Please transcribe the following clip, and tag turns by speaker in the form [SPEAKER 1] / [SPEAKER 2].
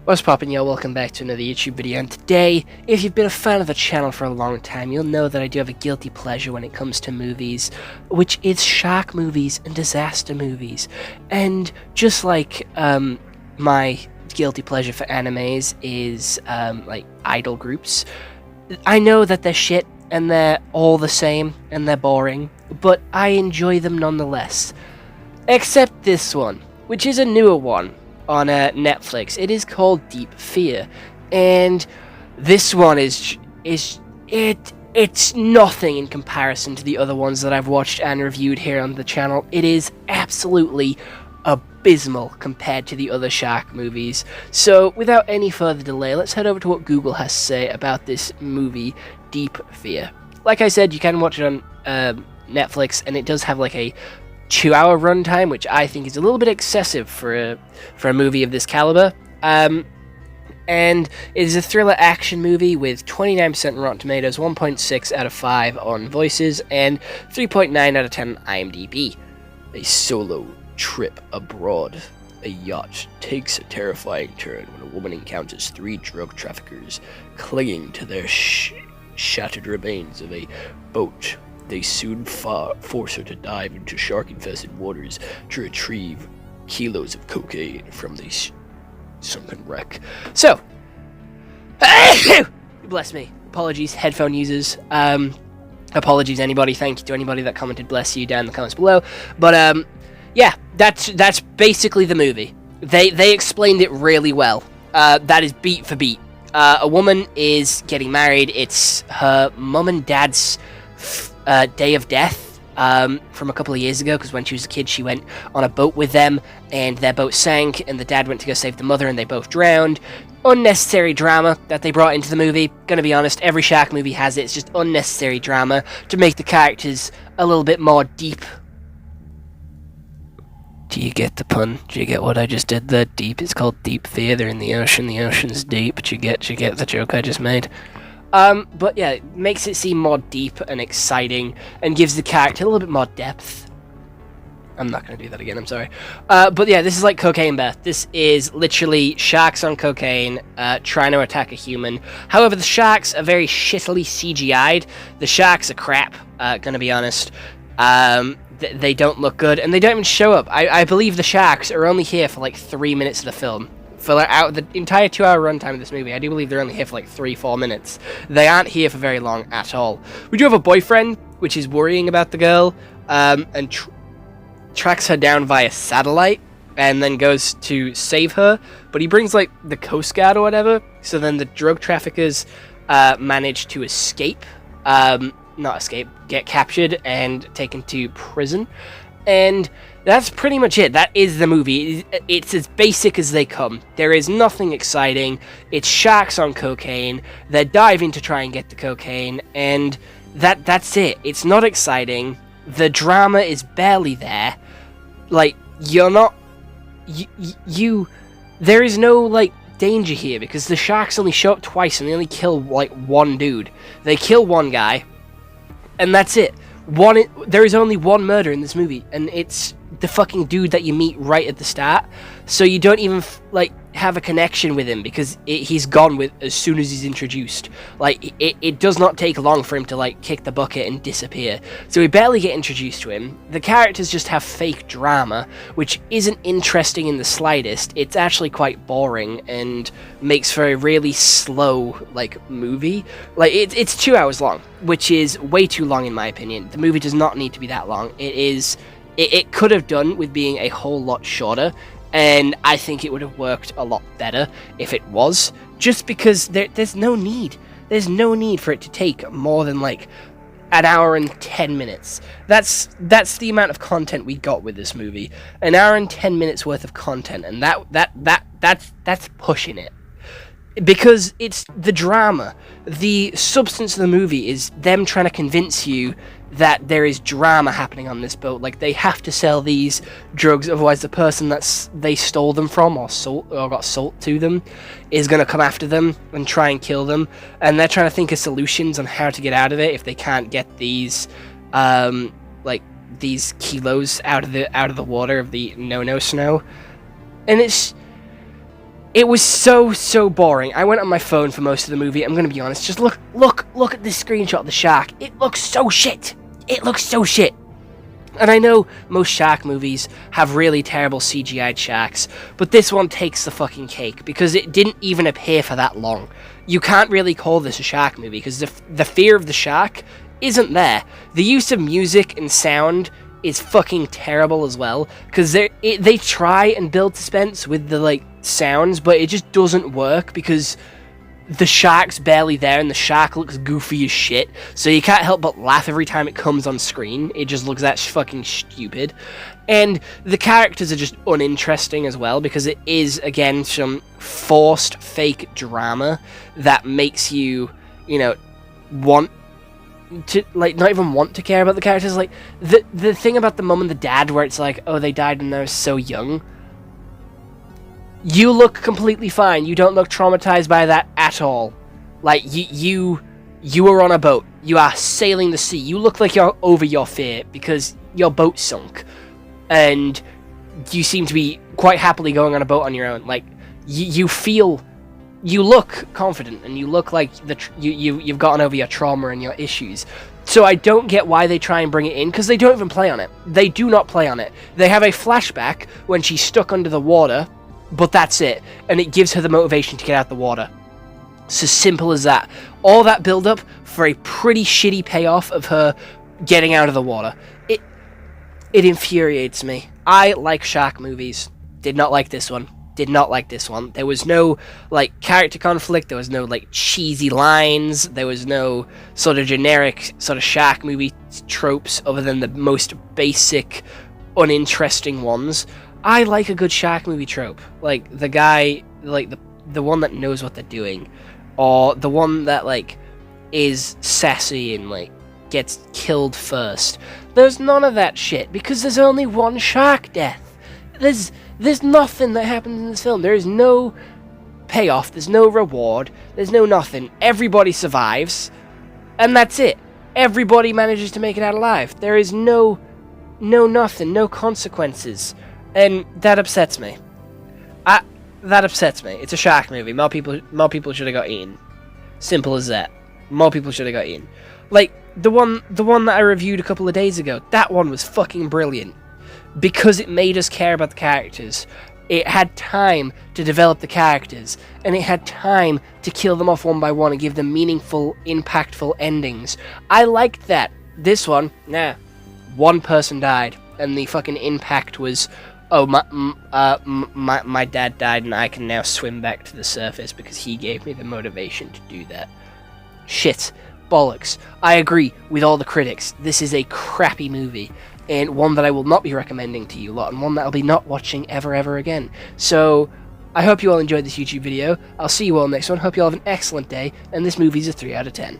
[SPEAKER 1] What's poppin', y'all? Welcome back to another YouTube video, and today, if you've been a fan of the channel for a long time, you'll know that I do have a guilty pleasure when it comes to movies, which is shark movies and disaster movies. And just like my guilty pleasure for animes is like idol groups, I know that they're shit and they're all the same and they're boring, but I enjoy them nonetheless. Except this one, which is a newer one on Netflix. It is called Deep Fear, and this one it's nothing in comparison to the other ones that I've watched and reviewed here on the channel. It is absolutely abysmal compared to the other shark movies. So without any further delay, let's head over to what Google has to say about this movie, Deep Fear. Like I said, you can watch it on Netflix, and it does have like a 2-hour runtime, which I think is a little bit excessive for a movie of this caliber. And it is a thriller action movie with 29% on Rotten Tomatoes, 1.6 out of 5 on Voices, and 3.9 out of 10 on IMDb. A solo trip abroad. A yacht takes a terrifying turn when a woman encounters 3 drug traffickers clinging to their shattered remains of a boat. They soon force her to dive into shark-infested waters to retrieve kilos of cocaine from the sunken wreck. So, bless me. Apologies, headphone users. Apologies, anybody. Thank you to anybody that commented. Bless you down in the comments below. But yeah, that's basically the movie. They explained it really well. That is beat for beat. A woman is getting married. It's her mum and dad's day of death from a couple of years ago, because when she was a kid she went on a boat with them and their boat sank, and the dad went to go save the mother and they both drowned. Unnecessary drama that they brought into the movie. Gonna be honest, every shark movie has it. It's just unnecessary drama to make the characters a little bit more deep. Do you get the pun? Do you get what I just did there? Deep. It's called Deep Fear. They're in the ocean's deep. Do you get the joke I just made? But yeah, it makes it seem more deep and exciting, and gives the character a little bit more depth. I'm not going to do that again, I'm sorry. But yeah, this is like Cocaine Bear. This is literally sharks on cocaine, trying to attack a human. However, the sharks are very shittily CGI'd. The sharks are crap, gonna be honest. They don't look good, and they don't even show up. I believe the sharks are only here for like 3 minutes of the film. For out the entire 2-hour runtime of this movie, I do believe they're only here for like 3-4 minutes. They aren't here for very long at all. We do have a boyfriend, which is worrying about the girl, and tracks her down via satellite, and then goes to save her. But he brings like the Coast Guard or whatever, so then the drug traffickers manage to escape. Not escape, get captured and taken to prison. And that's pretty much it. That is the movie. It's as basic as they come. There is nothing exciting. It's sharks on cocaine. They're diving to try and get the cocaine, and that's it. It's not exciting. The drama is barely there. Like, you're not... There is no, like, danger here, because the sharks only show up twice and they only kill, like, one dude. They kill one guy, and that's it. There is only one murder in this movie, and it's the fucking dude that you meet right at the start. So you don't even like have a connection with him, because he's gone with as soon as he's introduced. Like it does not take long for him to like kick the bucket and disappear. So we barely get introduced to him. The characters just have fake drama, which isn't interesting in the slightest. It's actually quite boring and makes for a really slow like movie. Like it's 2 hours long, which is way too long in my opinion. The movie does not need to be that long. It could have done with being a whole lot shorter, and I think it would have worked a lot better if it was, just because there's no need. There's no need for it to take more than like an hour and 10 minutes. That's the amount of content we got with this movie. An hour and 10 minutes worth of content, and that's pushing it. Because it's the drama. The substance of the movie is them trying to convince you that there is drama happening on this boat. Like, they have to sell these drugs, otherwise the person they stole them from or got sold to them is going to come after them and try and kill them. And they're trying to think of solutions on how to get out of it if they can't get these these kilos out of the water of the no snow. And It was so boring. I went on my phone for most of the movie. I'm gonna be honest. Just look at this screenshot of the shark. It looks so shit. It looks so shit. And I know most shark movies have really terrible CGI'd sharks, but this one takes the fucking cake because it didn't even appear for that long. You can't really call this a shark movie because the fear of the shark isn't there. The use of music and sound is fucking terrible as well because they try and build suspense with the like sounds, but it just doesn't work because the shark's barely there and the shark looks goofy as shit, so you can't help but laugh every time it comes on screen. It just looks that fucking stupid. And the characters are just uninteresting as well because it is, again, some forced fake drama that makes you, you know, want to, like, not even want to care about the characters. Like, the thing about the mum and the dad where it's like, oh, they died when they were so young. You look completely fine. You don't look traumatized by that at all. Like, you are on a boat. You are sailing the sea. You look like you're over your fear because your boat sunk. And you seem to be quite happily going on a boat on your own. Like, you look confident and you look like you've gotten over your trauma and your issues. So I don't get why they try and bring it in, because they don't even play on it. They do not play on it. They have a flashback when she's stuck under the water, but that's it, and it gives her the motivation to get out the water. So simple as that. All that build-up for a pretty shitty payoff of her getting out of the water. It infuriates me. I like shark movies. Did not like this one. Did not like this one. There was no, like, character conflict. There was no, like, cheesy lines. There was no sort of generic sort of shark movie tropes other than the most basic, uninteresting ones. I like a good shark movie trope. Like, the guy, like, the one that knows what they're doing. Or the one that, like, is sassy and, like, gets killed first. There's none of that shit, because there's only one shark death. There's nothing that happens in this film. There is no payoff, there's no reward, there's no nothing. Everybody survives, and that's it. Everybody manages to make it out alive. There is no nothing, no consequences. And that upsets me. That upsets me. It's a shark movie. More people should have got eaten. Simple as that. More people should have got eaten. Like, the one that I reviewed a couple of days ago, that one was fucking brilliant. Because it made us care about the characters. It had time to develop the characters, and it had time to kill them off one by one and give them meaningful, impactful endings. I liked that. This one, nah. One person died, and the fucking impact was, oh, my dad died, and I can now swim back to the surface because he gave me the motivation to do that. Shit. Bollocks. I agree with all the critics. This is a crappy movie, and one that I will not be recommending to you lot, and one that I'll be not watching ever again. So, I hope you all enjoyed this YouTube video. I'll see you all next one. Hope you all have an excellent day, and this movie's a 3 out of 10.